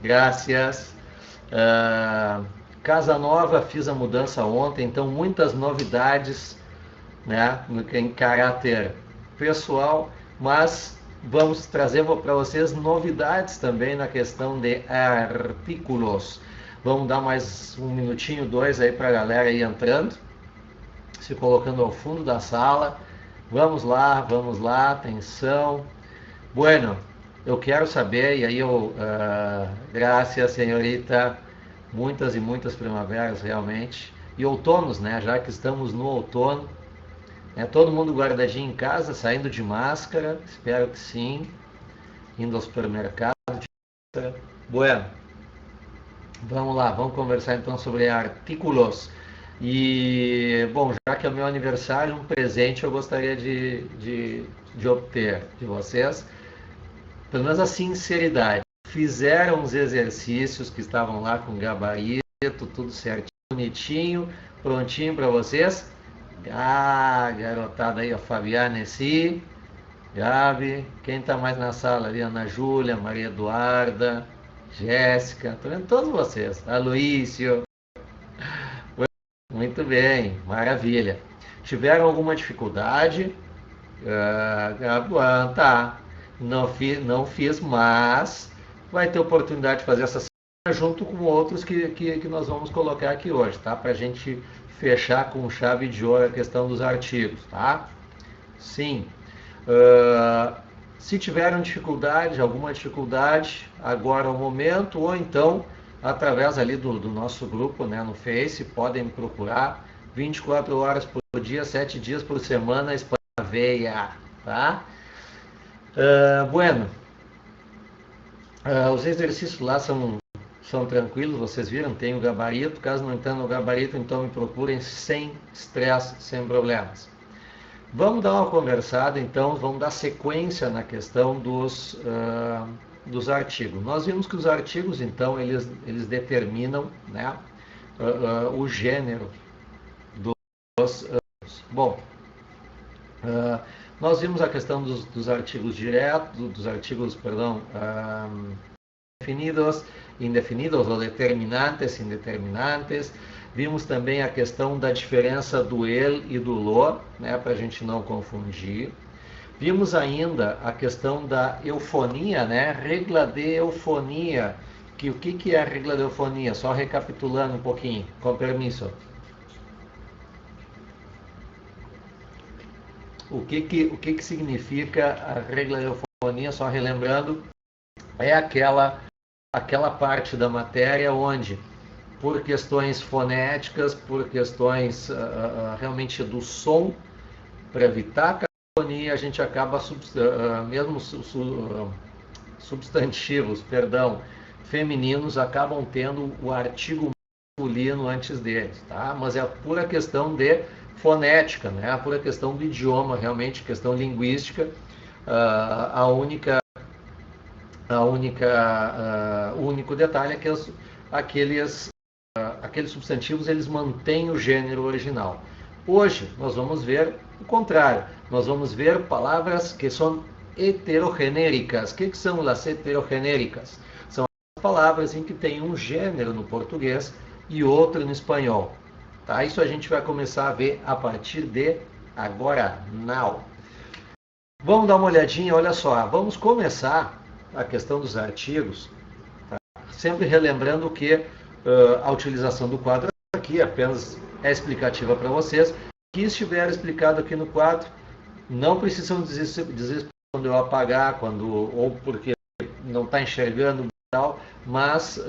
Graças. Casa nova, fiz a mudança ontem, então muitas novidades, né, em caráter pessoal, mas vamos trazer para vocês novidades também na questão de artículos. Vamos dar mais um minutinho, dois aí para a galera ir entrando, se colocando ao fundo da sala. Vamos lá, atenção. Bueno, eu quero saber, e aí graças, senhorita, muitas e muitas primaveras realmente, e outonos, né, já que estamos no outono, né, todo mundo guardadinho em casa, saindo de máscara, espero que sim, indo ao supermercado, bueno, vamos lá, vamos conversar então sobre artículos. E, bom, já que é o meu aniversário, um presente eu gostaria de obter de vocês, pelo menos a sinceridade. Fizeram os exercícios que estavam lá com gabarito, tudo certinho, bonitinho, prontinho para vocês. Garotada aí, a Fabiana Essi, Gabi, quem está mais na sala ali? Ana Júlia, Maria Eduarda, Jéssica, tô vendo todos vocês, Aloísio. Muito bem, maravilha. Tiveram alguma dificuldade? Tá, não fiz, mas vai ter oportunidade de fazer essa semana junto com outros que nós vamos colocar aqui hoje, tá? Para a gente fechar com chave de ouro a questão dos artigos, tá? Sim. Se tiveram dificuldade, alguma dificuldade, agora é o momento, ou então através ali do nosso grupo, né, no Face, podem me procurar 24 horas por dia, 7 dias por semana, veia, tá? Bueno, os exercícios lá são tranquilos, vocês viram, tem o gabarito, caso não entenda o gabarito, então me procurem sem estresse, sem problemas. Vamos dar uma conversada, então, vamos dar sequência na questão dos artigos. Nós vimos que os artigos, então, eles determinam, né, o gênero dos... Bom, nós vimos a questão dos artigos diretos, dos artigos, perdão, definidos, indefinidos ou determinantes, indeterminantes. Vimos também a questão da diferença do el e do lo, né, para a gente não confundir. Vimos ainda a questão da eufonia, né, regla de eufonia. O que é a regla de eufonia? Só recapitulando um pouquinho, com permisso. O que significa a regla de eufonia? Só relembrando, é aquela parte da matéria onde, por questões fonéticas, por questões realmente do som, para evitar a cacofonia, a gente acaba mesmo substantivos, femininos acabam tendo o artigo masculino antes deles, tá? Mas é pura questão de fonética, né? A pura questão do idioma, realmente questão linguística. O único detalhe é que aqueles substantivos eles mantêm o gênero original. Hoje nós vamos ver o contrário. Nós vamos ver palavras que são heterogenéricas. O que são as heterogenéricas? São as palavras em que tem um gênero no português e outro no espanhol. Tá? Isso a gente vai começar a ver a partir de agora, now. Vamos dar uma olhadinha, olha só. Vamos começar a questão dos artigos, tá? Sempre relembrando que a utilização do quadro aqui apenas é explicativa para vocês. O que estiver explicado aqui no quadro, não precisam desistir quando eu apagar, ou porque não está enxergando, tal, mas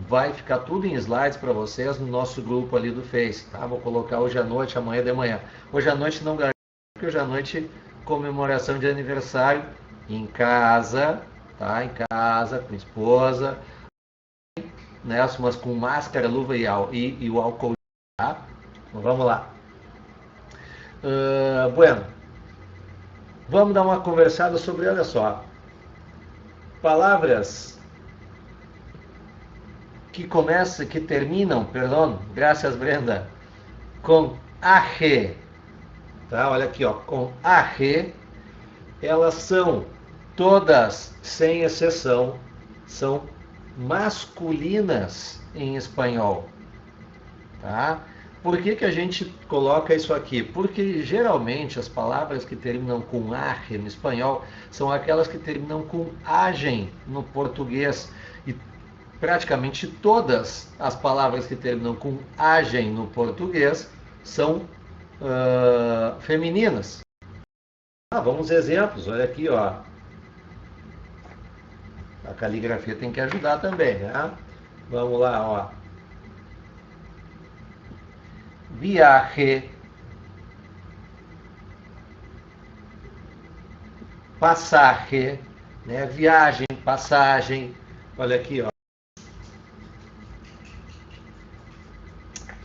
vai ficar tudo em slides para vocês no nosso grupo ali do Face. Tá? Vou colocar hoje à noite, amanhã de manhã. Hoje à noite não garanto, porque hoje à noite comemoração de aniversário em casa, tá? Em casa, com esposa, né? Mas com máscara, luva e o álcool, tá? Então, vamos lá. Bueno, vamos dar uma conversada sobre, olha só, palavras que terminam, graças Brenda, com AG, tá? Olha aqui, ó, com AG, elas são todas, sem exceção, são masculinas em espanhol. Tá? Por que a gente coloca isso aqui? Porque geralmente as palavras que terminam com arre no espanhol são aquelas que terminam com agem no português. E praticamente todas as palavras que terminam com agem no português são femininas. Vamos exemplos, olha aqui, ó. A caligrafia tem que ajudar também, né? Vamos lá, ó. Viaje, pasaje, né? Viagem, passagem. Olha aqui, ó.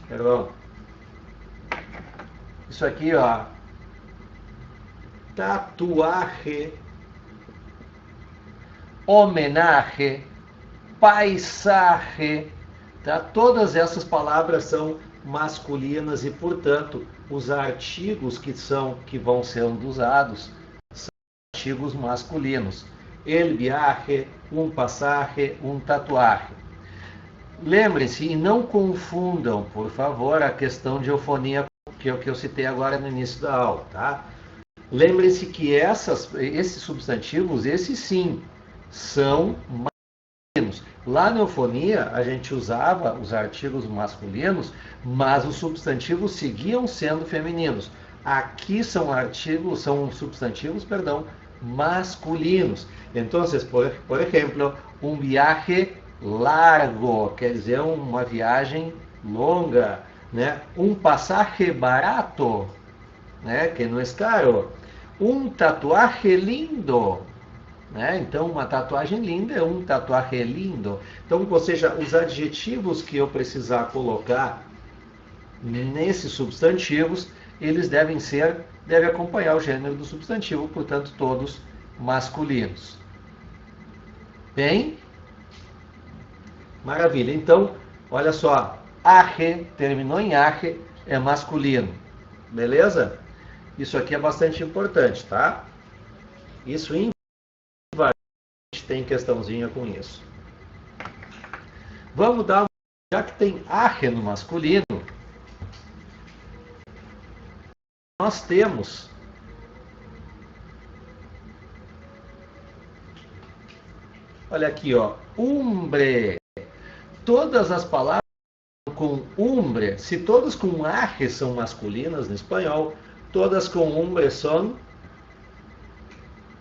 Perdão. Isso aqui, ó. Tatuaje, homenagem, paisaje, tá? Todas essas palavras são masculinas e, portanto, os artigos que vão sendo usados são artigos masculinos. El viaje, un pasaje, un tatuaje. Lembrem-se e não confundam, por favor, a questão de eufonia que eu citei agora no início da aula, tá? Lembrem-se que esses substantivos, esses sim, são masculinos. Lá na eufonia, a gente usava os artigos masculinos, mas os substantivos seguiam sendo femininos. Aqui são substantivos, masculinos. Então, por exemplo, um viaje largo, quer dizer, uma viagem longa, né? Um pasaje barato, né? Que não é caro. Um tatuaje lindo, né? Então, uma tatuagem linda é um tatuaje lindo. Então, ou seja, os adjetivos que eu precisar colocar nesses substantivos, eles devem acompanhar o gênero do substantivo, portanto, todos masculinos. Bem? Maravilha. Então, olha só, arre, terminou em arre, é masculino. Beleza? Isso aqui é bastante importante, tá? Isso tem questãozinha com isso. Vamos dar uma... Já que tem arre no masculino, nós temos olha aqui, ó, umbre. Todas as palavras com umbre, se todas com arre são masculinas no espanhol, todas com umbre são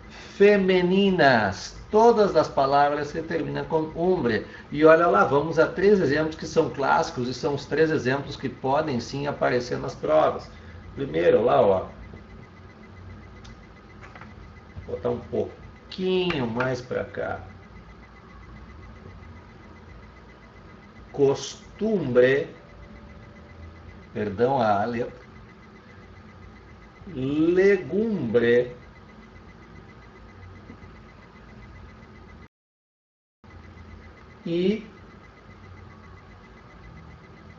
femininas. Todas as palavras que terminam com umbre. E olha lá, vamos a 3 exemplos que são clássicos e são os 3 exemplos que podem sim aparecer nas provas. Primeiro, lá, ó. Vou botar um pouquinho mais para cá. Costumbre. Perdão a letra. Legumbre. E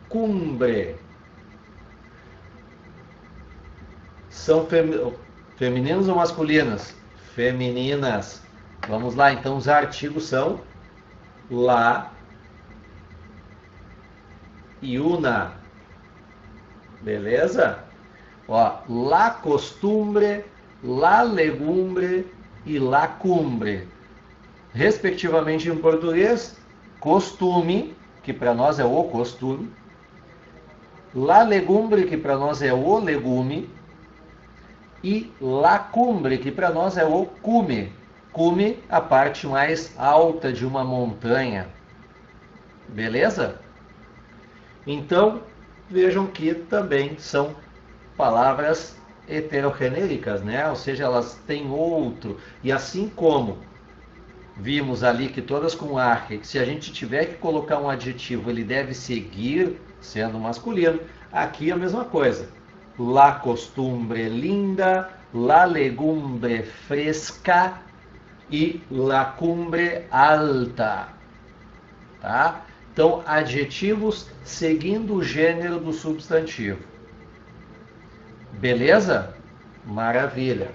cumbre. São femininas ou masculinas? Femininas. Vamos lá, então os artigos são la e una. Beleza? Ó, la costumbre, la legumbre e la cumbre. Respectivamente em português, costume, que para nós é o costume, la legumbre, que para nós é o legume, e la cumbre, que para nós é o cume. Cume, a parte mais alta de uma montanha. Beleza? Então, vejam que também são palavras heterogenéricas, né? Ou seja, elas têm outro. E assim como vimos ali que todas com arre, se a gente tiver que colocar um adjetivo, ele deve seguir sendo masculino. Aqui é a mesma coisa. La costumbre linda, la legumbre fresca e la cumbre alta. Tá? Então, adjetivos seguindo o gênero do substantivo. Beleza? Maravilha.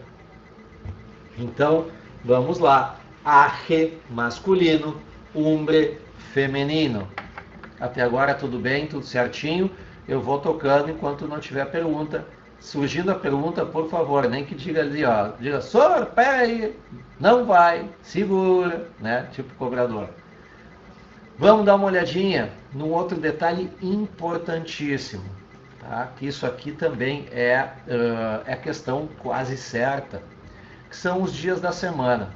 Então, vamos lá. Arre, masculino. umbre feminino. Até agora tudo bem, tudo certinho. Eu vou tocando enquanto não tiver pergunta. Surgindo a pergunta, por favor, nem que diga ali, ó, diga, Sor, pera aí, não vai, segura, né? Tipo cobrador. Vamos dar uma olhadinha num outro detalhe importantíssimo, tá? Que isso aqui também é questão quase certa, que são os dias da semana,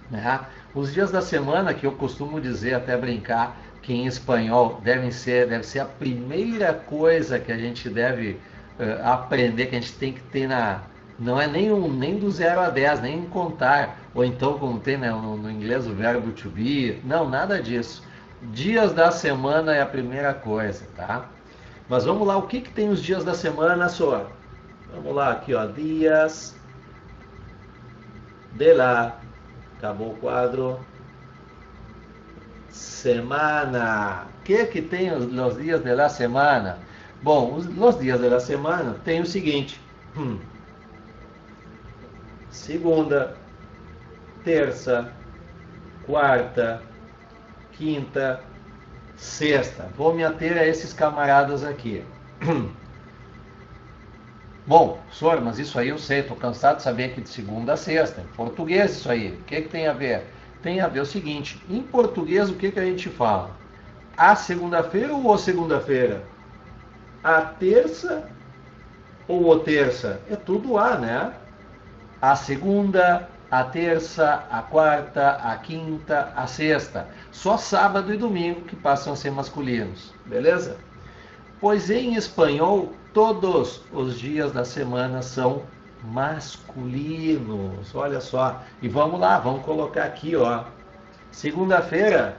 né? Os dias da semana, que eu costumo dizer, até brincar, que em espanhol deve ser a primeira coisa que a gente deve aprender, que a gente tem que ter não é nem do 0 a 10, nem contar, ou então como tem, né, no inglês o verbo to be, não, nada disso. Dias da semana é a primeira coisa, tá? Mas vamos lá, o que tem os dias da semana, Sor? Vamos lá, aqui ó, dias de la, acabou o quadro, semana. O que tem os dias de la semana? Bom, os dias de la semana tem o seguinte: segunda, terça, quarta, quinta, sexta. Vou me ater a esses camaradas aqui. Bom, senhor, mas isso aí eu sei, estou cansado de saber que de segunda a sexta. Em português isso aí, o que tem a ver? Tem a ver o seguinte, em português o que a gente fala? A segunda-feira ou o segunda-feira? A terça ou o terça? É tudo A, né? A segunda, a terça, a quarta, a quinta, a sexta. Só sábado e domingo que passam a ser masculinos, beleza? Pois em espanhol, todos os dias da semana são masculinos. Olha só. E vamos lá, vamos colocar aqui, ó. Segunda-feira,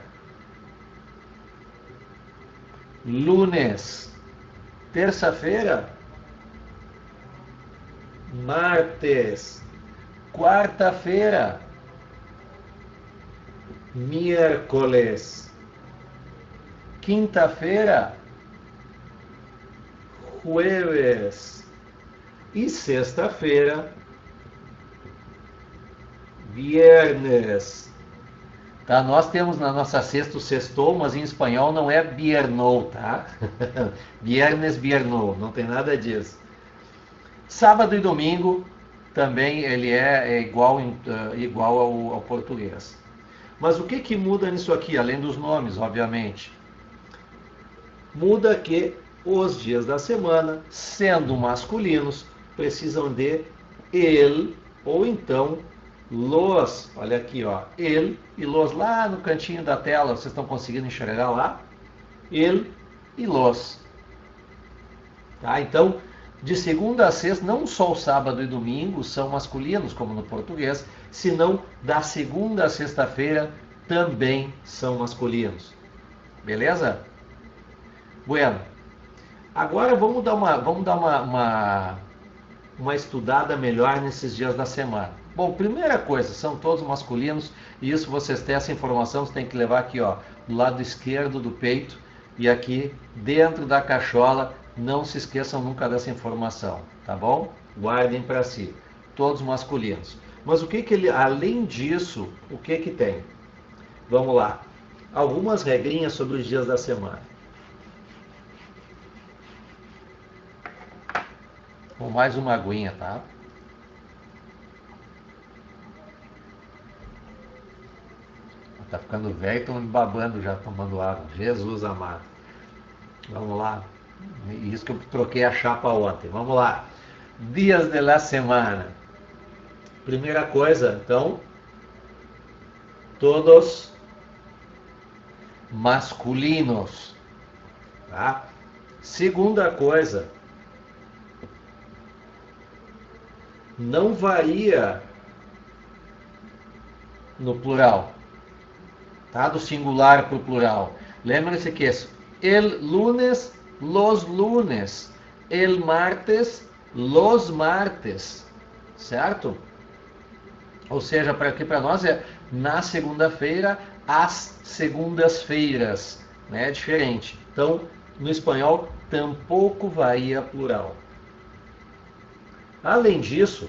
lunes. Terça-feira, martes. Quarta-feira, miércoles. Quinta-feira, jueves. E sexta-feira, viernes. Tá? Nós temos na nossa sexta o sextou, mas em espanhol não é viernou, tá? Viernes, viernou, não tem nada disso. Sábado e domingo também ele é igual ao português. Mas o que muda nisso aqui, além dos nomes, obviamente? Muda que os dias da semana, sendo masculinos, precisam de el ou então los. Olha aqui, ó, el e los lá no cantinho da tela, vocês estão conseguindo enxergar lá? El e los. Tá? Então, de segunda a sexta, não só o sábado e domingo são masculinos, como no português, senão da segunda a sexta-feira também são masculinos. Beleza? Bueno. Agora vamos dar uma estudada melhor nesses dias da semana. Bom, primeira coisa, são todos masculinos, e isso vocês têm essa informação, você tem que levar aqui, ó, do lado esquerdo do peito e aqui dentro da cachola. Não se esqueçam nunca dessa informação, tá bom? Guardem para si. Todos masculinos. Mas o que ele, além disso, o que tem? Vamos lá. Algumas regrinhas sobre os dias da semana. Com mais uma aguinha, tá? Tá ficando velho e estão me babando já, tomando água. Jesus amado. Vamos lá. Isso que eu troquei a chapa ontem. Vamos lá. Dias de la semana. Primeira coisa, então, todos masculinos. Tá? Segunda coisa, não varia no plural. Tá? Do singular para o plural. Lembre-se que é el lunes, los lunes. El martes, los martes. Certo? Ou seja, para nós é na segunda-feira, as segundas-feiras. Né? É diferente. Então, no espanhol, tampouco varia plural. Além disso,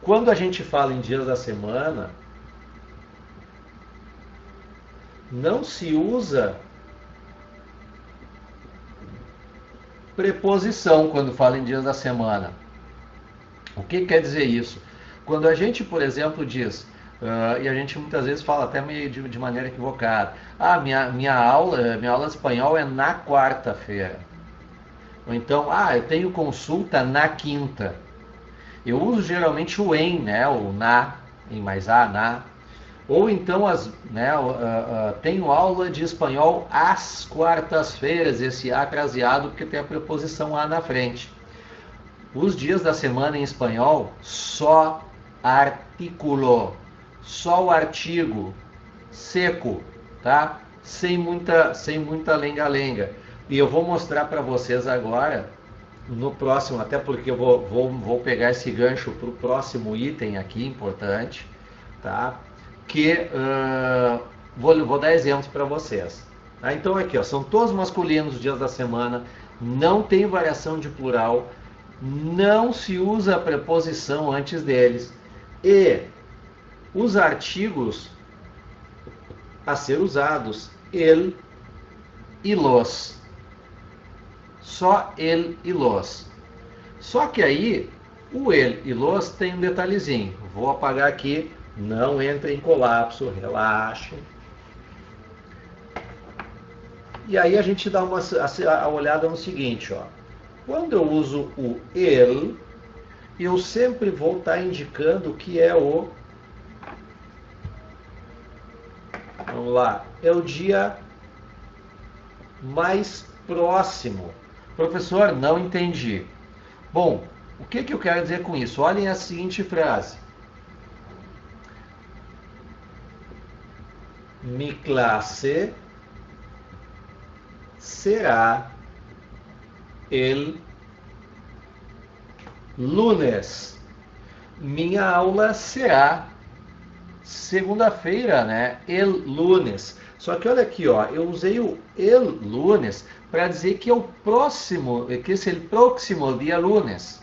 quando a gente fala em dias da semana, não se usa preposição quando fala em dias da semana. O que quer dizer isso? Quando a gente, por exemplo, diz, e a gente muitas vezes fala até meio de maneira equivocada, minha aula de espanhol é na quarta-feira. Ou então, eu tenho consulta na quinta. Eu uso geralmente o em, né? O na, em mais a, na. Ou então, tenho aula de espanhol às quartas-feiras, esse a craseado, porque tem a preposição a na frente. Os dias da semana em espanhol, só artículo, só o artigo, seco, tá? Sem muita lenga-lenga. E eu vou mostrar para vocês agora, no próximo, até porque eu vou pegar esse gancho para o próximo item aqui, importante, tá? Que vou dar exemplos para vocês. Tá? Então aqui, ó, são todos masculinos os dias da semana, não tem variação de plural, não se usa a preposição antes deles, e os artigos a ser usados, el e los. Só el e los. Só que aí, o el e los tem um detalhezinho. Vou apagar aqui, não entre em colapso, relaxem. E aí a gente dá a olhada no seguinte, ó. Quando eu uso o el, eu sempre vou estar indicando que é o... Vamos lá. É o dia mais próximo. Professor, não entendi. Bom, o que eu quero dizer com isso? Olhem a seguinte frase. Mi clase será el lunes. Minha aula será segunda-feira, né? El lunes. Só que olha aqui, ó, eu usei o el lunes para dizer que é o próximo, que esse é o próximo dia lunes.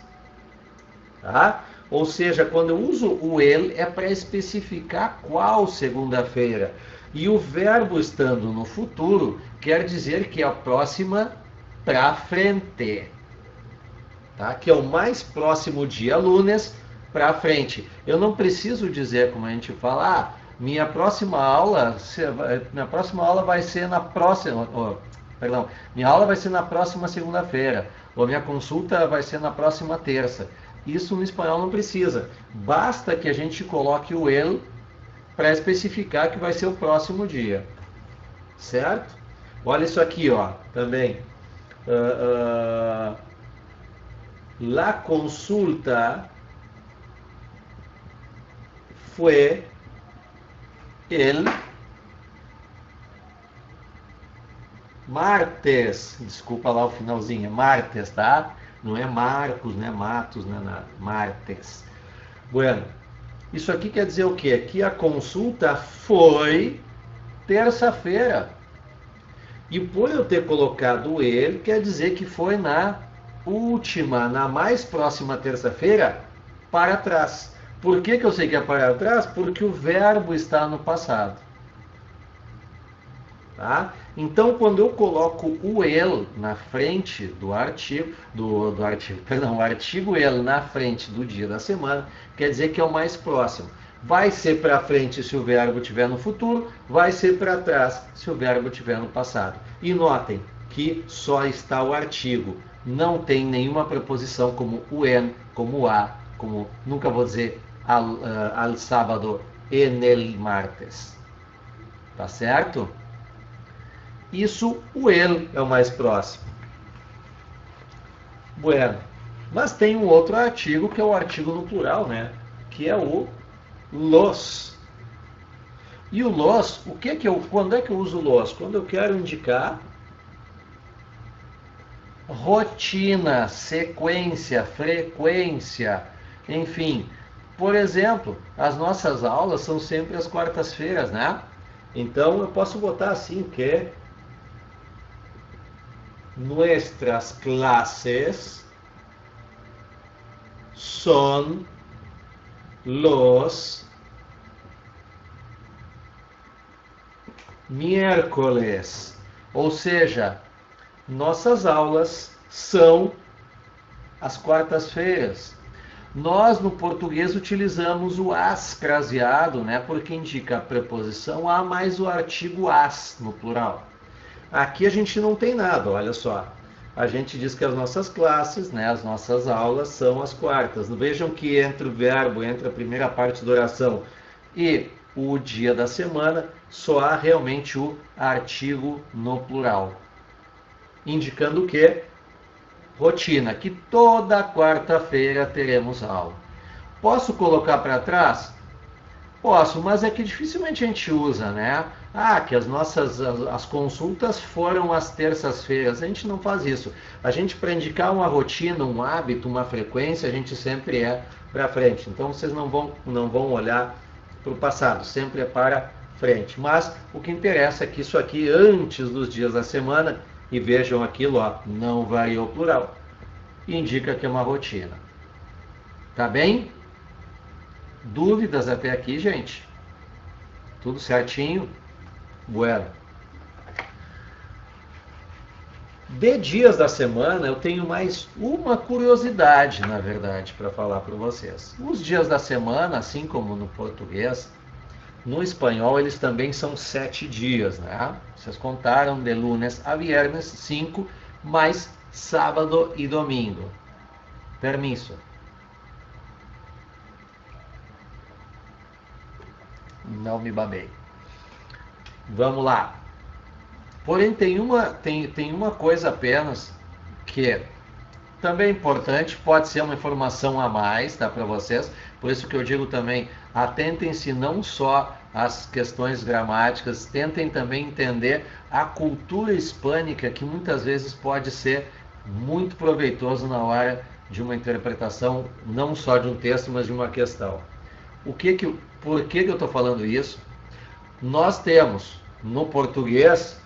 Tá? Ou seja, quando eu uso o el é para especificar qual segunda-feira. E o verbo estando no futuro quer dizer que é a próxima para frente. Tá? Que é o mais próximo dia lunes para frente. Eu não preciso dizer, como a gente fala, minha próxima aula vai ser na próxima, minha aula vai ser na próxima segunda-feira, ou minha consulta vai ser na próxima terça. Isso no espanhol não precisa. Basta que a gente coloque o el para especificar que vai ser o próximo dia. Certo? Olha isso aqui, ó, também. La consulta fue el martes. Desculpa lá o finalzinho, martes, tá? Não é Marcos, não é Matos, não é nada. Martes. Bueno, isso aqui quer dizer o quê? Que a consulta foi terça-feira. E por eu ter colocado ele, quer dizer que foi na última, na mais próxima terça-feira, para trás. Por que eu sei que é para trás? Porque o verbo está no passado. Tá? Então, quando eu coloco o el na frente do artigo, o artigo el na frente do dia da semana, quer dizer que é o mais próximo. Vai ser para frente se o verbo estiver no futuro, vai ser para trás se o verbo estiver no passado. E notem que só está o artigo, não tem nenhuma preposição como o en, como o a, como nunca vou dizer al sábado en el martes. Tá certo? Isso, o el é o mais próximo. Bueno, mas tem um outro artigo que é o artigo no plural, né? Que é o los. E o los, quando é que eu uso los? Quando eu quero indicar rotina, sequência, frequência, enfim. Por exemplo, as nossas aulas são sempre às quartas-feiras, né? Então eu posso botar assim que nuestras clases son los miércoles. Ou seja, nossas aulas são às quartas-feiras. Nós, no português, utilizamos o as craseado, né? Porque indica a preposição a mais o artigo as, no plural. Aqui a gente não tem nada, olha só. A gente diz que as nossas classes, né, as nossas aulas são às quartas. Vejam que entre o verbo, entre a primeira parte da oração e o dia da semana, só há realmente o artigo no plural. Indicando o quê? Rotina, que toda quarta-feira teremos aula. Posso colocar para trás? Posso, mas é que dificilmente a gente usa, né? Ah, que as consultas foram às terças-feiras. A gente não faz isso. A gente, para indicar uma rotina, um hábito, uma frequência, a gente sempre é para frente. Então vocês não vão olhar para o passado, sempre é para frente. Mas o que interessa é que isso aqui, antes dos dias da semana, e vejam aquilo, ó, não variou plural, indica que é uma rotina. Tá bem? Dúvidas até aqui, gente? Tudo certinho? Bueno. De dias da semana, eu tenho mais uma curiosidade, na verdade, para falar para vocês. Os dias da semana, assim como no português, no espanhol eles também são 7 dias, né? Vocês contaram de lunes a viernes, 5, mais sábado e domingo. Permisso. Não me babei. Vamos lá. Porém, tem uma coisa apenas que também é importante, pode ser uma informação a mais, tá, para vocês. Por isso que eu digo também, atentem-se não só às questões gramáticas, tentem também entender a cultura hispânica, que muitas vezes pode ser muito proveitoso na hora de uma interpretação, não só de um texto, mas de uma questão. Por que eu estou falando isso? Nós temos, no português,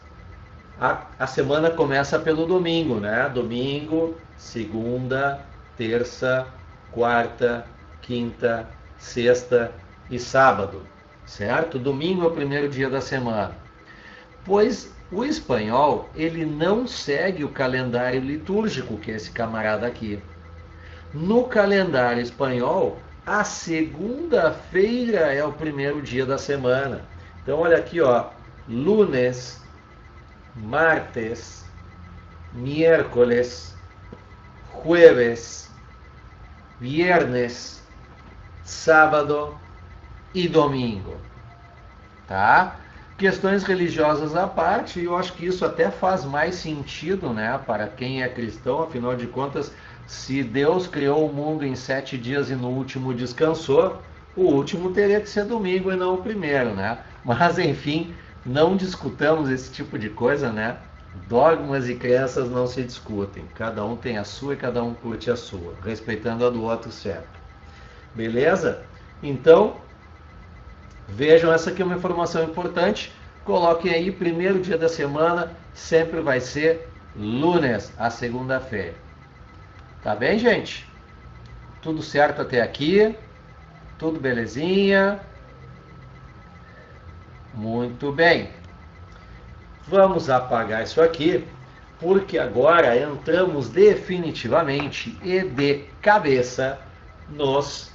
a semana começa pelo domingo, né? Domingo, segunda, terça, quarta, quinta, sexta e sábado, certo? Domingo é o primeiro dia da semana. Pois o espanhol, ele não segue o calendário litúrgico, que é esse camarada aqui. No calendário espanhol, a segunda-feira é o primeiro dia da semana. Então, olha aqui, ó, lunes, martes, miércoles, jueves, viernes, sábado e domingo, tá? Questões religiosas à parte, eu acho que isso até faz mais sentido, né, para quem é cristão, afinal de contas, se Deus criou o mundo em 7 dias e no último descansou, o último teria que ser domingo e não o primeiro, né? Mas, enfim, não discutamos esse tipo de coisa, né? Dogmas e crenças não se discutem. Cada um tem a sua e cada um curte a sua, respeitando a do outro, certo? Beleza? Então, vejam, essa aqui é uma informação importante. Coloquem aí, primeiro dia da semana sempre vai ser lunes, a segunda-feira. Tá bem, gente? Tudo certo até aqui? Tudo belezinha? Muito bem. Vamos apagar isso aqui, porque agora entramos definitivamente e de cabeça nos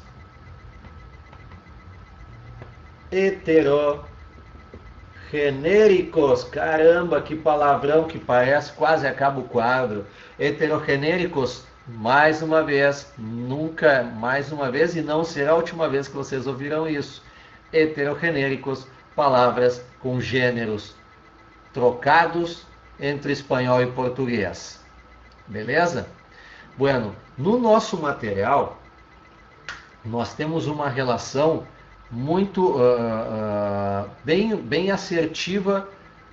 heterogenéricos. Caramba, que palavrão que parece, quase acaba o quadro. Heterogenéricos, mais uma vez, nunca mais uma vez, e não será a última vez que vocês ouvirão isso. Heterogenéricos, palavras com gêneros trocados entre espanhol e português. Beleza? Bueno, no nosso material, nós temos uma relação muito bem assertiva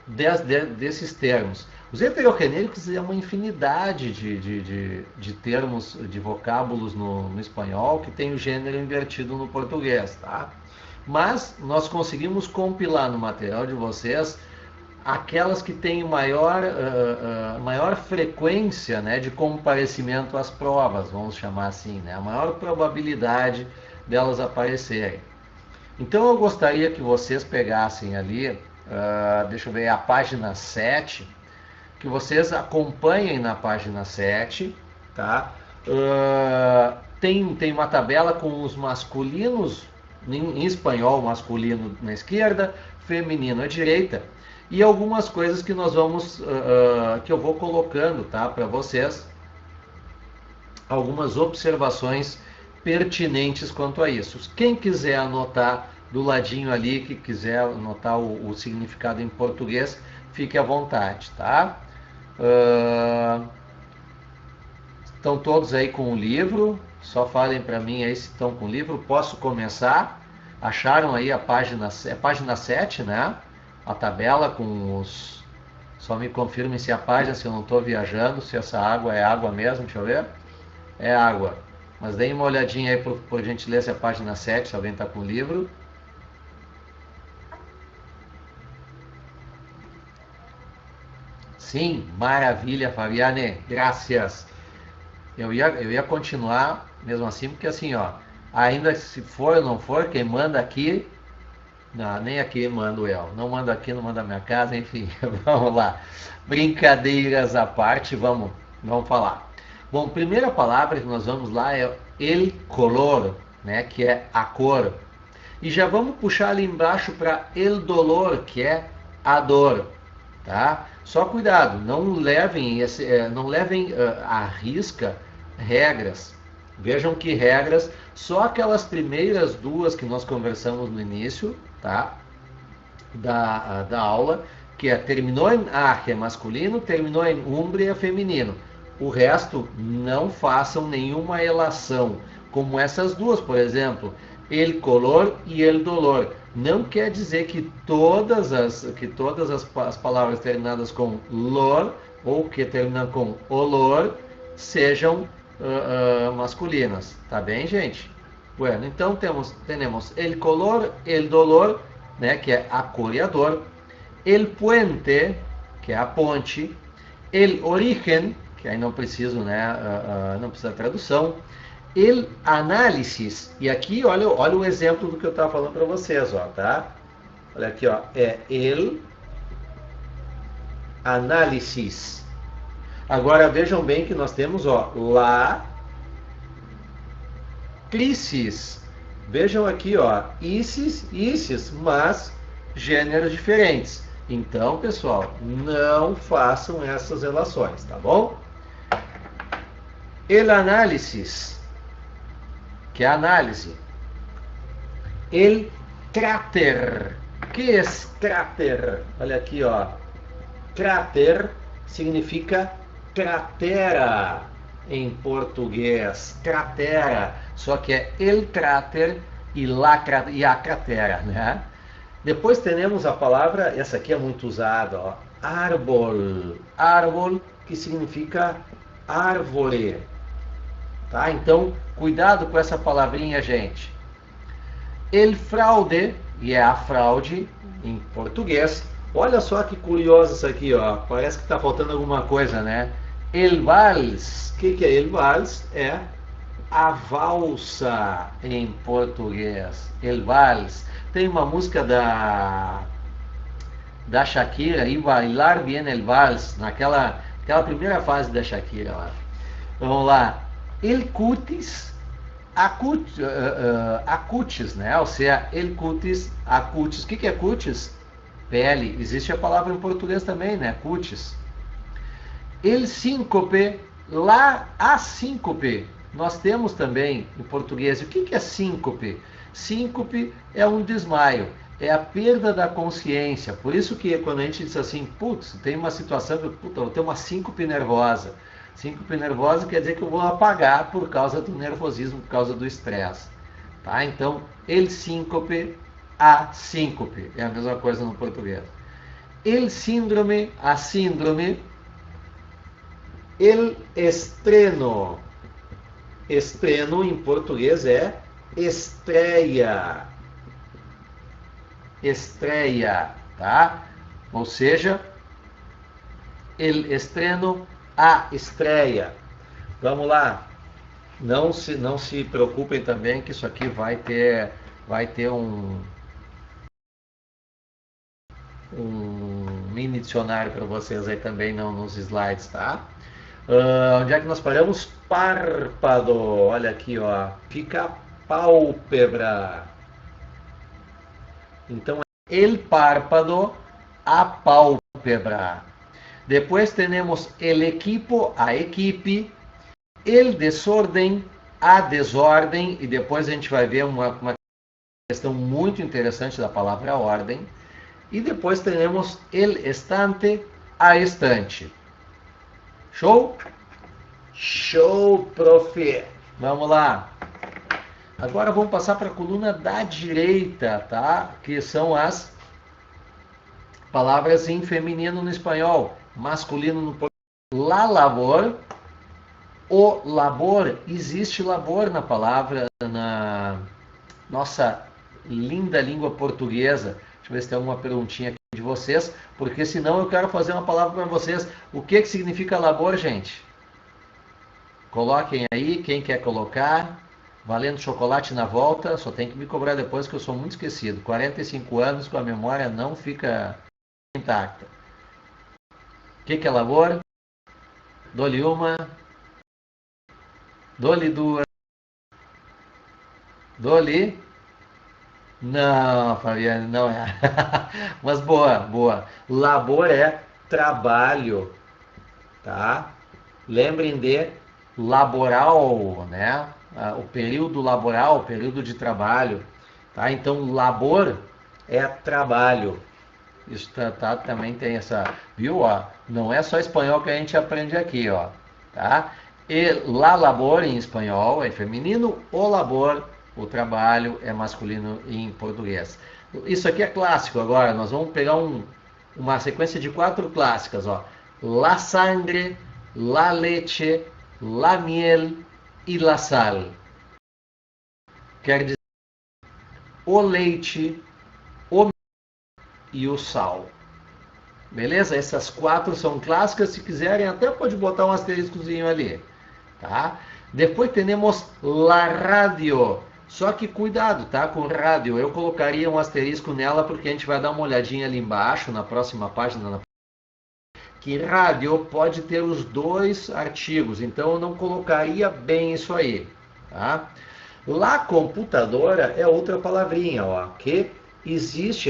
desses termos. Os heterogenéricos é uma infinidade de termos, de vocábulos no espanhol que tem o gênero invertido no português, tá? Mas nós conseguimos compilar no material de vocês aquelas que têm maior frequência, né, de comparecimento às provas, vamos chamar assim, né, a maior probabilidade delas aparecerem. Então eu gostaria que vocês pegassem ali deixa eu ver, a página 7, que vocês acompanhem na página 7, tá? Tem uma tabela com os masculinos, em espanhol, masculino na esquerda, feminino à direita, e algumas coisas que nós vamos, que eu vou colocando, tá, para vocês, algumas observações pertinentes quanto a isso. Quem quiser anotar do ladinho ali, que quiser anotar o significado em português, fique à vontade, tá? Estão todos aí com o livro? Só falem para mim aí se estão com o livro. Posso começar? Acharam aí a página 7, né? A tabela com os... Só me confirmem se a página, se eu não estou viajando, se essa água é água mesmo, deixa eu ver. É água. Mas deem uma olhadinha aí, por gentileza, a página 7, se alguém está com o livro. Sim, maravilha, Fabiane, graças. Eu ia continuar mesmo assim, porque assim, ó, ainda se for ou não for, quem manda aqui, não, nem aqui mando eu, não mando aqui, não manda minha casa, enfim, vamos lá. Brincadeiras à parte, vamos falar. Bom, primeira palavra que nós vamos lá é el color, né, que é a cor. E já vamos puxar ali embaixo para el dolor, que é a dor, tá? Só cuidado, não levem à risca regras. Vejam que regras, só aquelas primeiras duas que nós conversamos no início, tá? Da aula, que é terminou em a, que é masculino, terminou em umbre, é feminino. O resto, não façam nenhuma relação, como essas duas, por exemplo, el color e el dolor. Não quer dizer que todas as palavras terminadas com lor, ou que terminam com olor, sejam masculinas. Tá bem, gente? Bueno, então temos el color, el dolor, né, que é a cor e a dor, el puente, que é a ponte, el origen, que aí não preciso, né, não precisa tradução, el análisis, e aqui olha o exemplo do que eu estava falando para vocês, ó, tá? Olha aqui, ó, é el análisis. Agora vejam bem que nós temos, ó, la crisis. Vejam aqui, ó, isis, mas gêneros diferentes. Então, pessoal, não façam essas relações, tá bom? El análisis, que é análise. El cráter. Que é cráter? Olha aqui, ó. Cráter significa cratera em português. Cratera. Só que é el cráter e a cratera, né? Depois temos a palavra, essa aqui é muito usada, ó, árbol. Árbol, que significa árvore. Tá? Então, cuidado com essa palavrinha, gente. El fraude, e é a fraude em português. Olha só que curioso isso aqui, ó. Parece que está faltando alguma coisa, né? El vals. O que é el vals? É a valsa em português. El vals. Tem uma música da Shakira, e bailar bien el vals, naquela primeira fase da Shakira lá. Vamos lá. El cutis, acutis, né? Ou seja, el cutis, acutis. O que é cutis? Pele. Existe a palavra em português também, né? Cutis. El síncope, a síncope. Nós temos também em português. O que é síncope? Síncope é um desmaio, é a perda da consciência. Por isso que quando a gente diz assim, putz, tem uma situação que eu vou ter uma síncope nervosa. Síncope nervosa quer dizer que eu vou apagar por causa do nervosismo, por causa do estresse. Tá? Então, el síncope, a síncope. É a mesma coisa no português. El síndrome, a síndrome. El estreno. Estreno em português é estreia. Estreia, tá? Ou seja, el estreno, a estreia. Vamos lá. Não se preocupem também que isso aqui vai ter um mini dicionário para vocês aí também nos slides, tá? Onde é que nós paramos? Párpado. Olha aqui, ó. Fica pálpebra. Então, el párpado, a pálpebra. Depois temos el equipo, a equipe, el desordem, a desordem, e depois a gente vai ver uma questão muito interessante da palavra ordem. E depois teremos el estante, a estante. Show? Show, prof! Vamos lá. Agora vamos passar para a coluna da direita, tá? Que são as palavras em feminino no espanhol, masculino no português. La labor, o labor, existe labor na palavra, na nossa linda língua portuguesa. Deixa eu ver se tem alguma perguntinha aqui de vocês, porque senão eu quero fazer uma palavra para vocês. O que significa labor, gente? Coloquem aí, quem quer colocar. Valendo chocolate na volta, só tem que me cobrar depois que eu sou muito esquecido. 45 anos com a memória não fica intacta. O que é labor? Dou-lhe uma. Dou-lhe duas. Dou-lhe. Não, Fabiane, não é. Mas boa, boa. Labor é trabalho, tá? Lembrem de laboral, né? O período laboral, o período de trabalho, tá? Então, labor é trabalho. Isso também tem essa, viu? Ó, não é só espanhol que a gente aprende aqui, ó, tá? E la labor em espanhol é feminino, o labor, o trabalho, é masculino em português. Isso aqui é clássico agora, nós vamos pegar uma sequência de 4 clássicas, ó. La sangre, la leche, la miel e la sal. Quer dizer, o leite, o mel e o sal. Beleza? Essas 4 são clássicas. Se quiserem, até pode botar um asteriscozinho ali. Tá? Depois temos la radio. Só que cuidado, tá? Com rádio. Eu colocaria um asterisco nela porque a gente vai dar uma olhadinha ali embaixo, na próxima página. Que rádio pode ter os 2 artigos. Então eu não colocaria bem isso aí. Tá? La computadora é outra palavrinha, ó, que existe.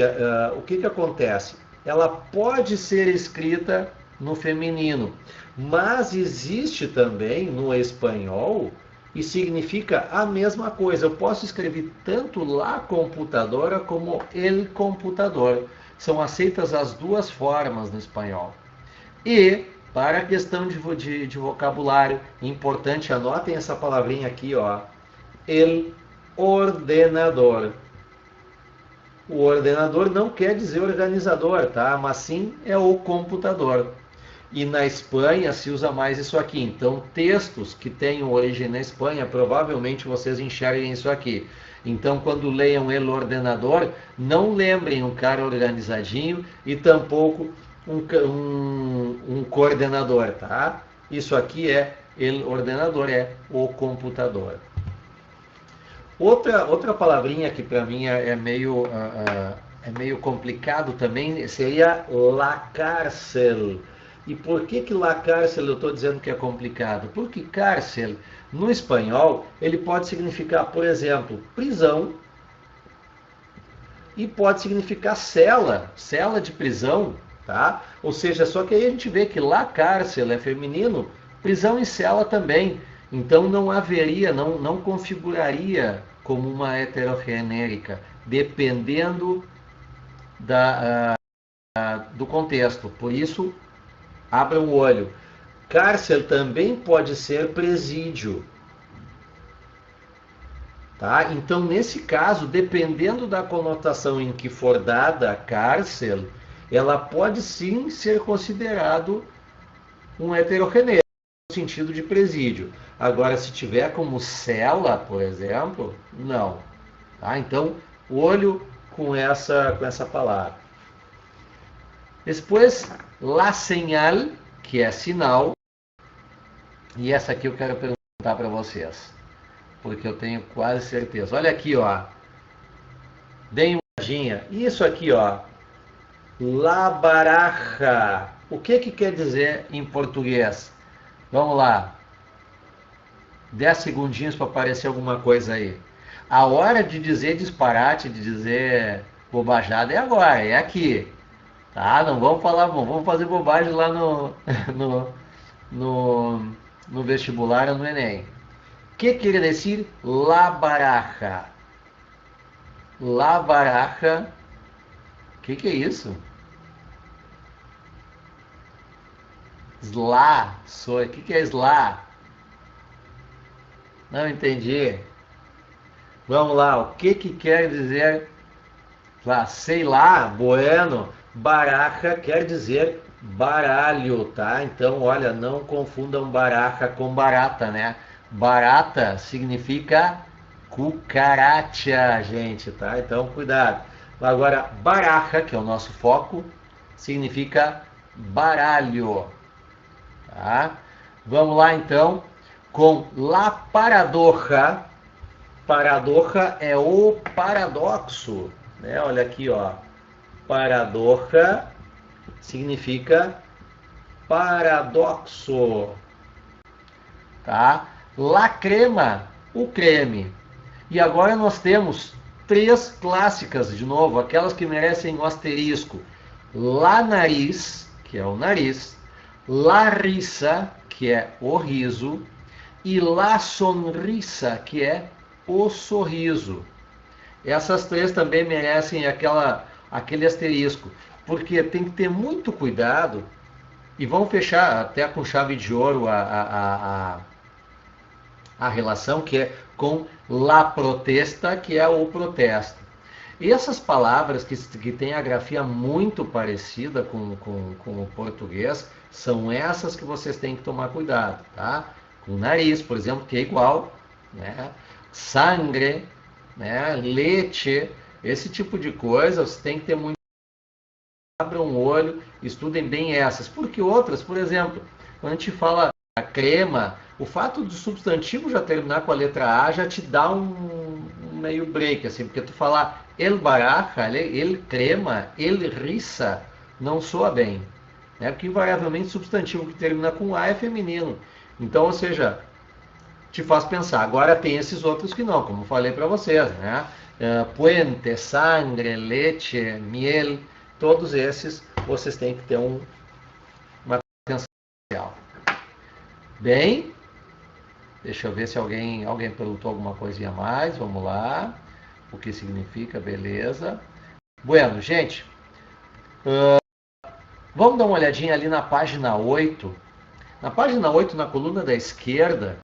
O que acontece? Ela pode ser escrita no feminino, mas existe também no espanhol e significa a mesma coisa. Eu posso escrever tanto la computadora como el computador. São aceitas as 2 formas no espanhol. E para a questão de vocabulário, importante, anotem essa palavrinha aqui, ó. El ordenador. O ordenador não quer dizer organizador, tá? Mas sim é o computador. E na Espanha se usa mais isso aqui. Então, textos que tenham origem na Espanha, provavelmente vocês enxerguem isso aqui. Então, quando leiam el ordenador, não lembrem um cara organizadinho e tampouco um coordenador, tá? Isso aqui é el ordenador, é o computador. Outra palavrinha que para mim é meio complicado também seria la cárcel. E por que la cárcel eu estou dizendo que é complicado? Porque cárcel, no espanhol, ele pode significar, por exemplo, prisão, e pode significar cela de prisão, tá? Ou seja, só que aí a gente vê que la cárcel é feminino, prisão e cela também. Então não haveria, não configuraria como uma heterogenérica, dependendo do contexto. Por isso, abram o olho. Cárcel também pode ser presídio. Tá? Então, nesse caso, dependendo da conotação em que for dada a cárcel, ela pode sim ser considerado um heterogenérico, no sentido de presídio. Agora, se tiver como cela, por exemplo, não. Tá? Então, olho com essa palavra. Depois, la señal, que é sinal. E essa aqui eu quero perguntar para vocês, porque eu tenho quase certeza. Olha aqui, ó. Deem uma olhadinha. Isso aqui, ó. La baraja. O que quer dizer em português? Vamos lá. 10 segundinhos para aparecer alguma coisa aí. A hora de dizer disparate, de dizer bobajada é agora, é aqui. Tá? Não vamos falar, vamos fazer bobagem lá no, no, no vestibular ou no Enem. O que quer dizer la baraja? La baraja. O que é isso? Slá. O que é slá? Não entendi. Vamos lá, o que quer dizer, sei lá, bueno, baraja quer dizer baralho, tá? Então, olha, não confundam baraja com barata, né? Barata significa cucaracha, gente, tá? Então, cuidado. Agora, baraja, que é o nosso foco, significa baralho, tá? Vamos lá, então, com la paradoja. Paradoxa é o paradoxo, né? Olha aqui, ó. Paradoxa significa paradoxo, tá? La crema, o creme. E agora nós temos três clássicas de novo, aquelas que merecem o asterisco. La nariz, que é o nariz. La risa, que é o riso. E la sonrisa, que é o sorriso. Essas três também merecem aquele asterisco, porque tem que ter muito cuidado, e vamos fechar até com chave de ouro a relação, que é com la protesta, que é o protesto. E essas palavras que têm a grafia muito parecida com o português, são essas que vocês têm que tomar cuidado, tá? Com o nariz, por exemplo, que é igual, né? Sangre, né? Leite, esse tipo de coisa, você tem que ter muito. Abram o olho, estudem bem essas, porque outras, por exemplo, quando a gente fala a crema, o fato do substantivo já terminar com a letra A já te dá um meio break, assim, porque tu falar el baraja, el crema, el risa, não soa bem, né? Porque invariavelmente o substantivo que termina com A é feminino. Então, ou seja, te faz pensar. Agora tem esses outros que não, como falei para vocês, né? Puente, sangre, leite, miel, todos esses vocês têm que ter uma atenção especial. Bem, deixa eu ver se alguém perguntou alguma coisinha a mais. Vamos lá. O que significa, beleza. Bueno, gente, vamos dar uma olhadinha ali na página 8. Na página 8, na coluna da esquerda,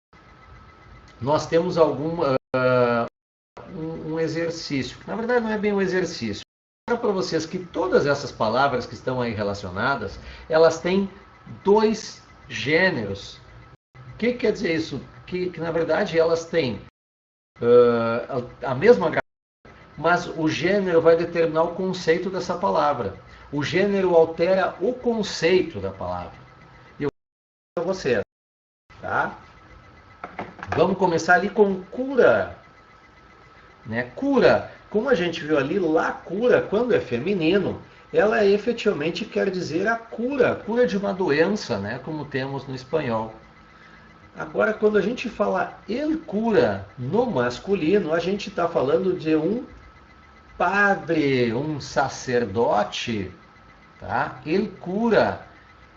nós temos um exercício. Na verdade, não é bem um exercício. Para vocês que todas essas palavras que estão aí relacionadas, elas têm dois gêneros. O que quer dizer isso? Que na verdade elas têm a mesma gramática, mas o gênero vai determinar o conceito dessa palavra. O gênero altera o conceito da palavra. E eu vou para vocês, tá? Vamos começar ali com cura. Né? Cura, como a gente viu ali, la cura, quando é feminino, ela efetivamente quer dizer a cura de uma doença, né? Como temos no espanhol. Agora, quando a gente fala el cura no masculino, a gente está falando de um padre, um sacerdote, tá? El cura,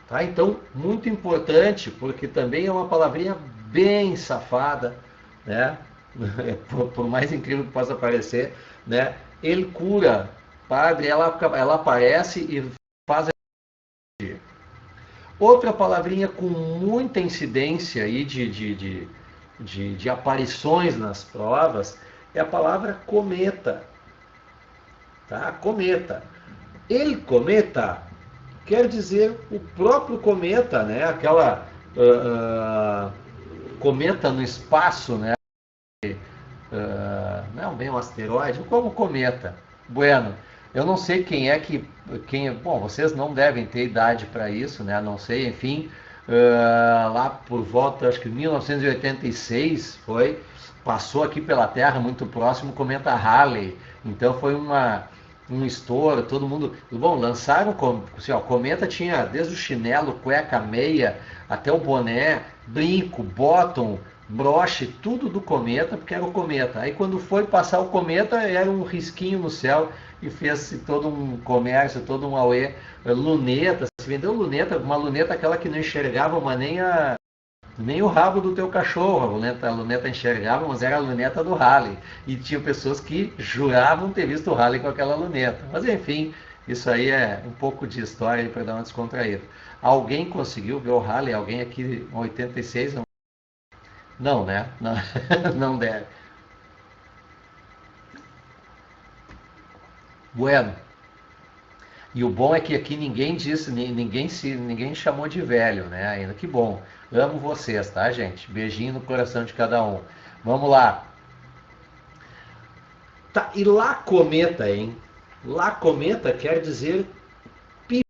tá? Então, muito importante, porque também é uma palavrinha bem safada, né? Por mais incrível que possa parecer, né? El cura, padre, ela aparece e faz. Outra palavrinha com muita incidência aí de aparições nas provas é a palavra cometa. Tá? Cometa. El cometa quer dizer o próprio cometa, né? Aquela cometa no espaço, né? Não bem um asteroide, como cometa. Bueno, eu não sei bom, vocês não devem ter idade para isso, né? Não sei, enfim, lá por volta, acho que 1986 passou aqui pela Terra muito próximo o cometa Halley. Então foi um estouro, todo mundo... Bom, lançaram, assim, ó, Cometa tinha desde o chinelo, cueca, meia, até o boné, brinco, bottom, broche, tudo do Cometa, porque era o Cometa. Aí quando foi passar o Cometa, era um risquinho no céu e fez todo um comércio, todo um auê. Luneta, se vendeu luneta, uma luneta aquela que não enxergava, mas nem o rabo do teu cachorro, a luneta enxergava, mas era a luneta do Halley. E tinha pessoas que juravam ter visto o Halley com aquela luneta. Mas enfim, isso aí é um pouco de história para dar uma descontraída. Alguém conseguiu ver o Halley? Alguém aqui em 86? Não, né? Não, não deve. Bueno. E o bom é que aqui ninguém disse, ninguém chamou de velho, né? Ainda que bom. Amo vocês, tá, gente? Beijinho no coração de cada um. Vamos lá. Tá, e lá cometa, hein? Lá cometa quer dizer pipa,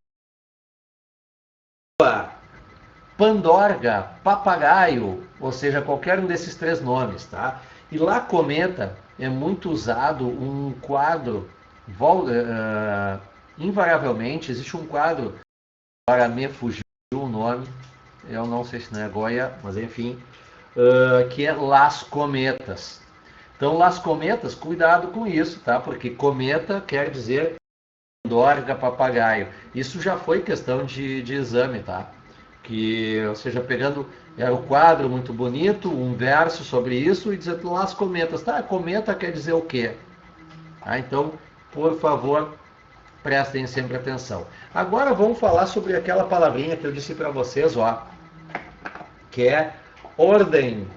pandorga, papagaio, ou seja, qualquer um desses três nomes, tá? E lá cometa é muito usado um quadro, invariavelmente existe um quadro, para me fugiu o nome, eu não sei se não é Goya, mas enfim, que é Las Cometas. Então, Las Cometas, cuidado com isso, tá? Porque cometa quer dizer pandorga, papagaio. Isso já foi questão de exame, tá? Que, ou seja, pegando era o quadro muito bonito, um verso sobre isso e dizendo Las Cometas. Tá, cometa quer dizer o quê? Ah, então, por favor, prestem sempre atenção. Agora vamos falar sobre aquela palavrinha que eu disse para vocês, ó, que é ordem,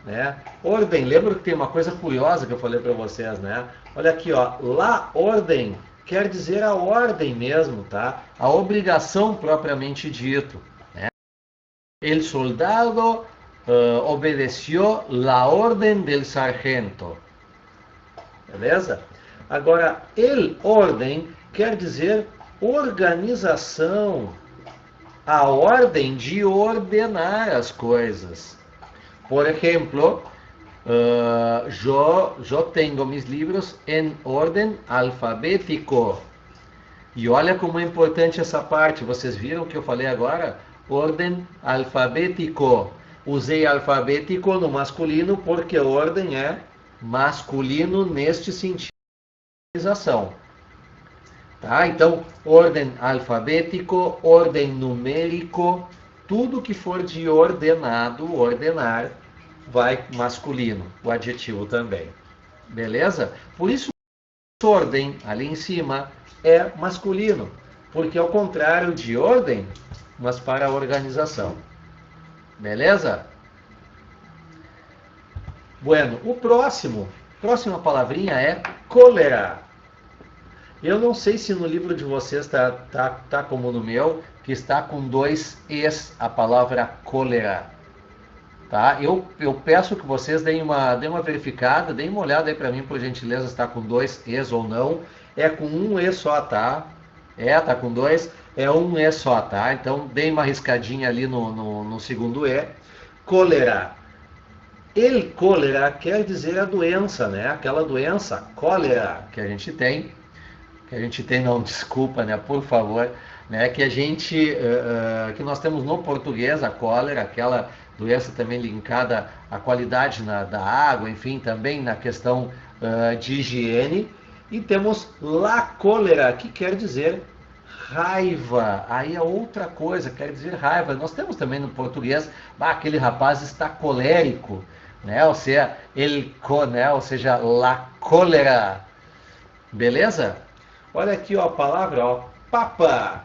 né? Ordem, lembra que tem uma coisa curiosa que eu falei para vocês, né? Olha aqui, ó, la ordem quer dizer a ordem mesmo, tá? A obrigação propriamente dito, né? El soldado obedeció la orden del sargento. Beleza? Agora, el ordem quer dizer organização, a ordem de ordenar as coisas. Por exemplo, yo tengo mis libros en orden alfabético. E olha como é importante essa parte. Vocês viram o que eu falei agora? Ordem alfabético. Usei alfabético no masculino porque ordem é masculino neste sentido de organização. Tá? Então, ordem alfabético, ordem numérico, tudo que for de ordenado, ordenar, vai masculino, o adjetivo também. Beleza? Por isso, ordem, ali em cima, é masculino, porque é o contrário de ordem, mas para a organização. Beleza? Bueno, próxima palavrinha é cólera. Eu não sei se no livro de vocês tá como no meu, que está com 2 es a palavra cólera. Tá? Eu peço que vocês deem uma verificada, deem uma olhada aí para mim, por gentileza, se está com 2 es ou não. É com um e só, tá? Tá com 2, é um e só, tá? Então, deem uma riscadinha ali no segundo e. Cólera. El cólera quer dizer a doença, né? Aquela doença, cólera, que a gente tem, não, desculpa, né? Por favor, né? Que nós temos no português a cólera, aquela doença também linkada à qualidade da água, enfim, também na questão de higiene. E temos la cólera, que quer dizer raiva. Aí é outra coisa, quer dizer raiva. Nós temos também no português, aquele rapaz está colérico, né? Ou seja, ou seja, la cólera. Beleza? Olha aqui, ó, a palavra, ó, papa.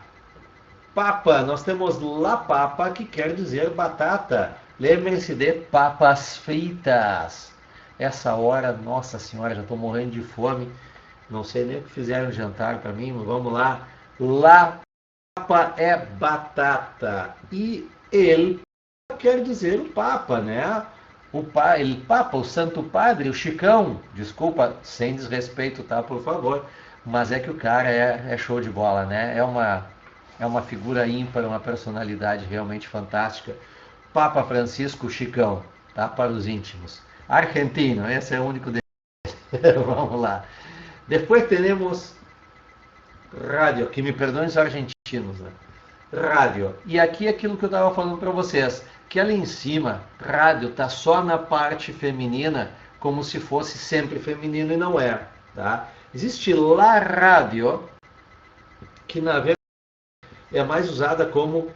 Papa, nós temos la papa, que quer dizer batata. Lembrem-se de papas fritas. Essa hora, nossa senhora, já estou morrendo de fome. Não sei nem o que fizeram jantar para mim, mas vamos lá. La papa é batata. E ele quer dizer o papa, né? El papa, o santo padre, o Chicão. Desculpa, sem desrespeito, tá, por favor. Mas é que o cara é show de bola, né? É uma figura ímpar, uma personalidade realmente fantástica. Papa Francisco Chicão, tá? Para os íntimos. Argentino, esse é o único deles. Vamos lá. Depois temos rádio, que me perdoem os argentinos, né? Rádio. E aqui é aquilo que eu estava falando para vocês, que ali em cima, rádio está só na parte feminina, como se fosse sempre feminino e não é, tá? Existe la rádio, que na verdade é mais usada como,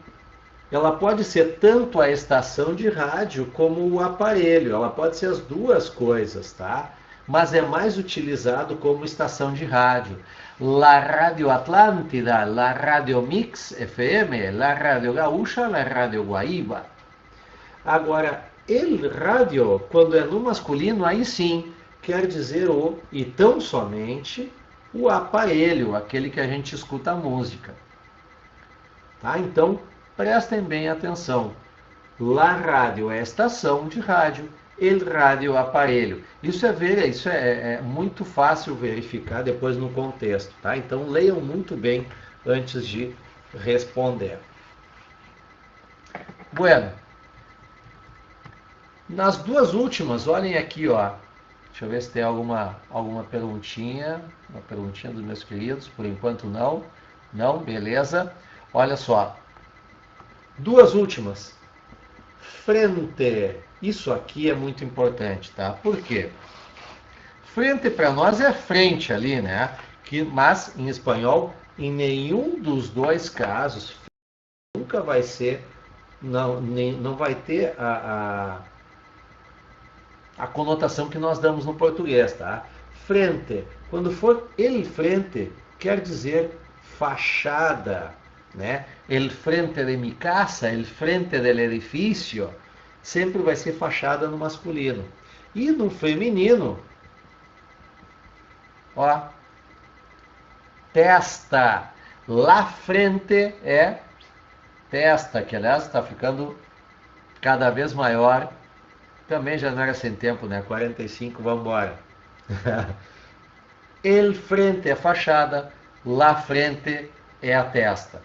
ela pode ser tanto a estação de rádio como o aparelho, ela pode ser as duas coisas, tá? Mas é mais utilizado como estação de rádio. La Radio Atlântida, la Radio Mix FM, la Radio Gaúcha, la Radio Guaíba. Agora, el rádio, quando é no masculino, aí sim, quer dizer o, e tão somente, o aparelho, aquele que a gente escuta a música. Tá? Então, prestem bem atenção. La rádio é estação de rádio, el rádio aparelho. Isso é muito fácil verificar depois no contexto. Tá? Então, leiam muito bem antes de responder. Bueno, nas duas últimas, olhem aqui, ó. Deixa eu ver se tem alguma perguntinha. Uma perguntinha dos meus queridos. Por enquanto não. Não, beleza. Olha só. Duas últimas. Frente. Isso aqui é muito importante, tá? Por quê? Frente para nós é frente ali, né? Mas em espanhol, em nenhum dos dois casos, nunca vai ser, não vai ter a conotação que nós damos no português, tá? Frente, quando for el frente, quer dizer fachada, né? El frente de mi casa, el frente del edifício, sempre vai ser fachada no masculino. E no feminino, ó, testa. La frente é testa, que aliás está ficando cada vez maior. Também já não era sem tempo, né? 45, vamos embora. El frente é fachada, la frente é a testa.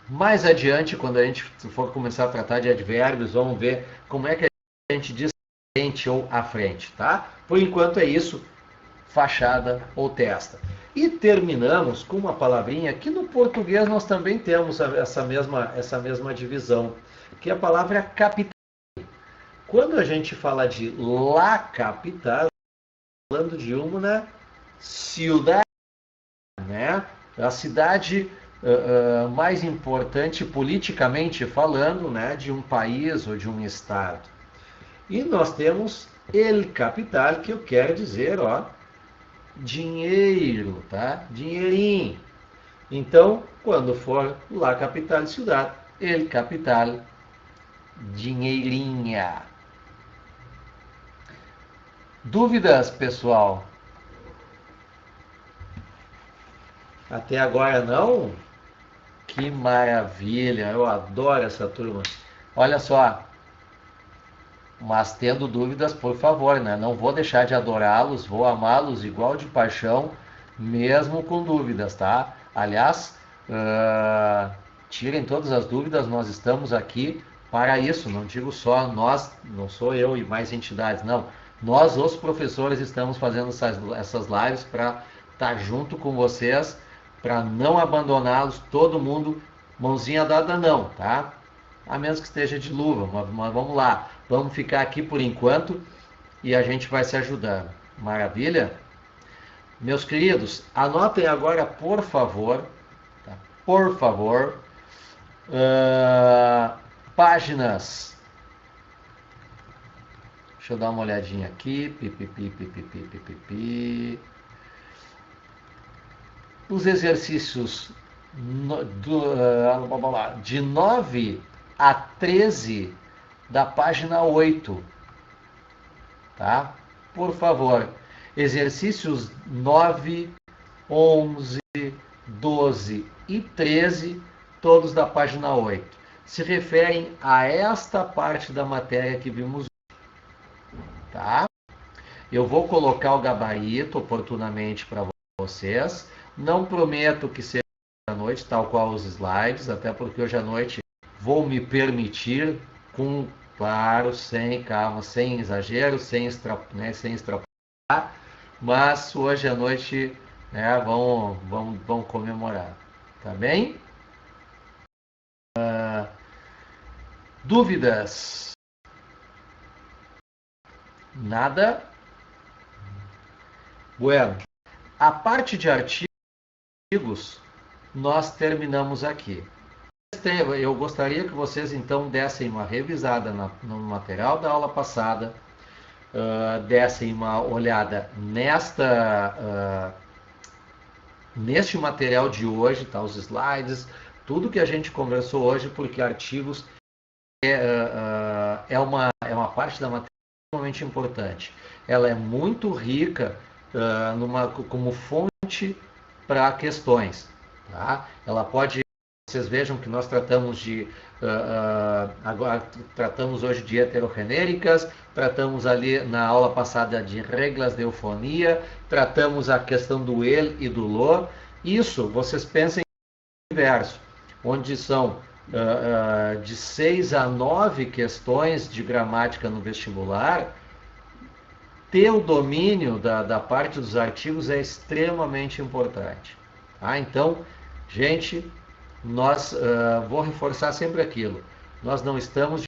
Mais adiante, quando a gente for começar a tratar de advérbios, vamos ver como é que a gente diz frente ou à frente, tá? Por enquanto é isso, fachada ou testa. E terminamos com uma palavrinha que no português nós também temos essa mesma divisão, que é a palavra capital. Quando a gente fala de la capital, falando de uma cidade, né? A cidade mais importante politicamente falando, né? De um país ou de um estado. E nós temos el capital, que eu quero dizer, ó, dinheiro, tá? Dinheirinho. Então, quando for la capital ciudad, el capital, dinheirinha. Dúvidas, pessoal? Até agora não? Que maravilha, eu adoro essa turma. Olha só, mas tendo dúvidas, por favor, né? Não vou deixar de adorá-los, vou amá-los igual de paixão, mesmo com dúvidas, tá? Aliás, tirem todas as dúvidas, nós estamos aqui para isso, não digo só nós, não sou eu e mais entidades, não. Nós, os professores, estamos fazendo essas lives para estar junto com vocês, para não abandoná-los, todo mundo, mãozinha dada não, tá? A menos que esteja de luva, mas vamos lá. Vamos ficar aqui por enquanto e a gente vai se ajudando. Maravilha? Meus queridos, anotem agora, por favor, tá? Por favor, páginas. Deixa eu dar uma olhadinha aqui. Os exercícios de 9 a 13 da página 8. Tá? Por favor, exercícios 9, 11, 12 e 13, todos da página 8. Se referem a esta parte da matéria que vimos. Tá? Eu vou colocar o gabarito oportunamente para vocês. Não prometo que seja à noite, tal qual os slides, até porque hoje à noite vou me permitir, com, claro, sem calma, sem exagero, sem extrapolar, mas hoje à noite né? Vão comemorar, tá bem? Dúvidas? Nada? Bueno, a parte de artigos nós terminamos aqui. Eu gostaria que vocês então dessem uma revisada no material da aula passada, dessem uma olhada neste material de hoje, tá? Os slides, tudo que a gente conversou hoje, porque artigos é uma parte da matéria extremamente importante. Ela é muito rica como fonte para questões. Tá? Ela pode, vocês vejam que nós tratamos agora tratamos hoje de heterogenéricas, tratamos ali na aula passada de regras de eufonia, tratamos a questão do ele e do lo. Isso, vocês pensem em inverso, onde são de 6 a 9 questões de gramática no vestibular. Ter o domínio da parte dos artigos é extremamente importante. Tá? Então, gente, vou reforçar sempre aquilo. Nós não estamos.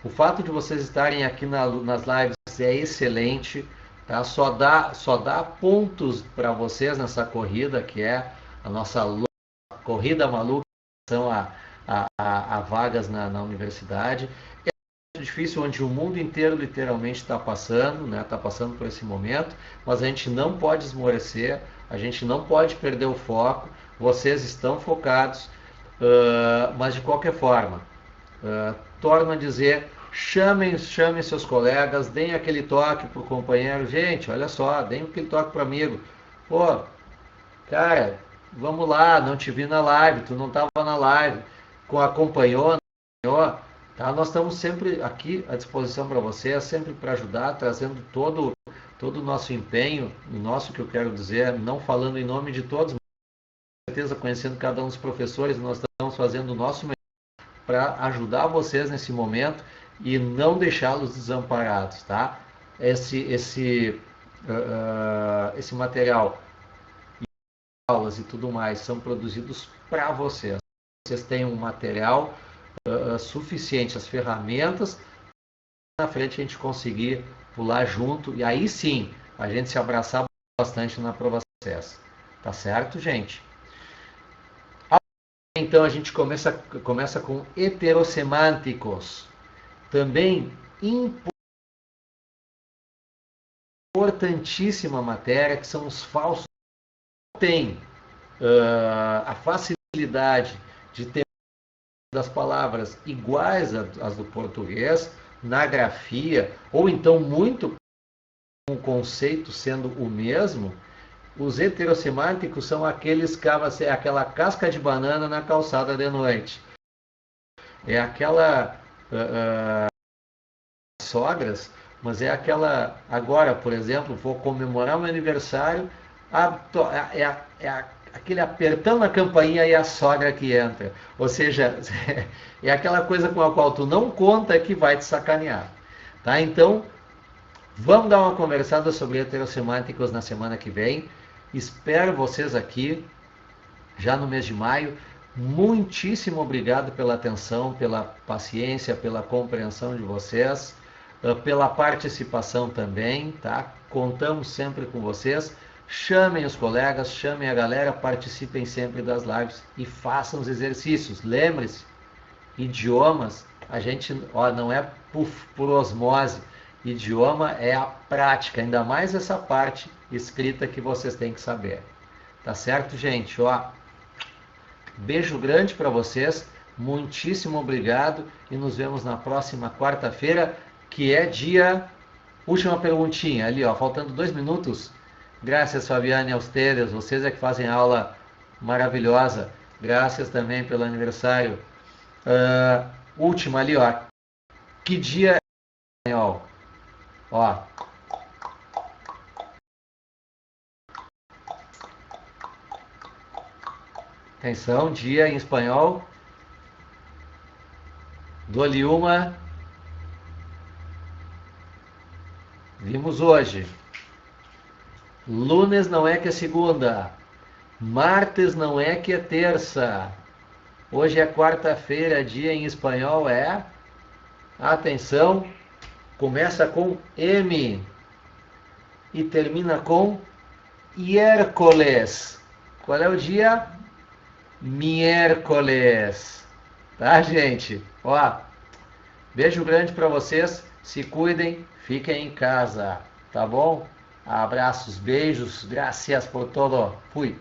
O fato de vocês estarem aqui nas lives é excelente. Tá? Só dá pontos para vocês nessa corrida, que é a nossa corrida maluca em relação a vagas na universidade. Difícil, onde o mundo inteiro literalmente está passando, né? Está passando por esse momento, mas a gente não pode esmorecer, a gente não pode perder o foco. Vocês estão focados, mas de qualquer forma, torno a dizer, chamem seus colegas, deem aquele toque para o companheiro. Gente, olha só, deem aquele toque para o amigo. Pô, cara, vamos lá, não te vi na live, tu não estava na live, acompanhou, não acompanhou? Tá? Nós estamos sempre aqui à disposição para vocês, sempre para ajudar, trazendo todo o nosso empenho, que eu quero dizer, não falando em nome de todos, mas com certeza conhecendo cada um dos professores, nós estamos fazendo o nosso melhor para ajudar vocês nesse momento e não deixá-los desamparados, tá? Esse material, aulas e tudo mais, são produzidos para vocês. Vocês têm um material suficiente, as ferramentas, na frente a gente conseguir pular junto e aí sim a gente se abraçar bastante na aprovação. Tá certo, gente? Então a gente começa com heterossemânticos. Também importantíssima matéria, que são os falsos. Tem a facilidade de ter das palavras iguais às do português na grafia, ou então muito com o conceito sendo o mesmo. Os heterossemânticos são aquela casca de banana na calçada de noite. É aquela sogras, mas é aquela. Agora, por exemplo, vou comemorar meu aniversário, aquele apertando a campainha e a sogra que entra. Ou seja, é aquela coisa com a qual tu não conta que vai te sacanear. Tá? Então, vamos dar uma conversada sobre heterossemânticos na semana que vem. Espero vocês aqui, já no mês de maio. Muitíssimo obrigado pela atenção, pela paciência, pela compreensão de vocês, pela participação também, tá? Contamos sempre com vocês. Chamem os colegas, chamem a galera, participem sempre das lives e façam os exercícios. Lembre-se, idiomas, a gente não é por osmose. Idioma é a prática, ainda mais essa parte escrita que vocês têm que saber. Tá certo, gente? Beijo grande para vocês, muitíssimo obrigado e nos vemos na próxima quarta-feira, que é dia... Última perguntinha ali, faltando 2 minutos. Graças, Fabiane, a ustedes, vocês é que fazem a aula maravilhosa. Graças também pelo aniversário. Última ali, que dia é espanhol? Atenção, dia em espanhol. Dou-lhe uma. Vimos hoje. Lunes não é que é segunda. Martes não é que é terça. Hoje é quarta-feira, dia em espanhol é... Atenção, começa com M e termina com miércoles. Qual é o dia? Miércoles. Tá, gente? Ó, beijo grande para vocês. Se cuidem, fiquem em casa. Tá bom? Abraços, beijos. Gracias por todo. Fui.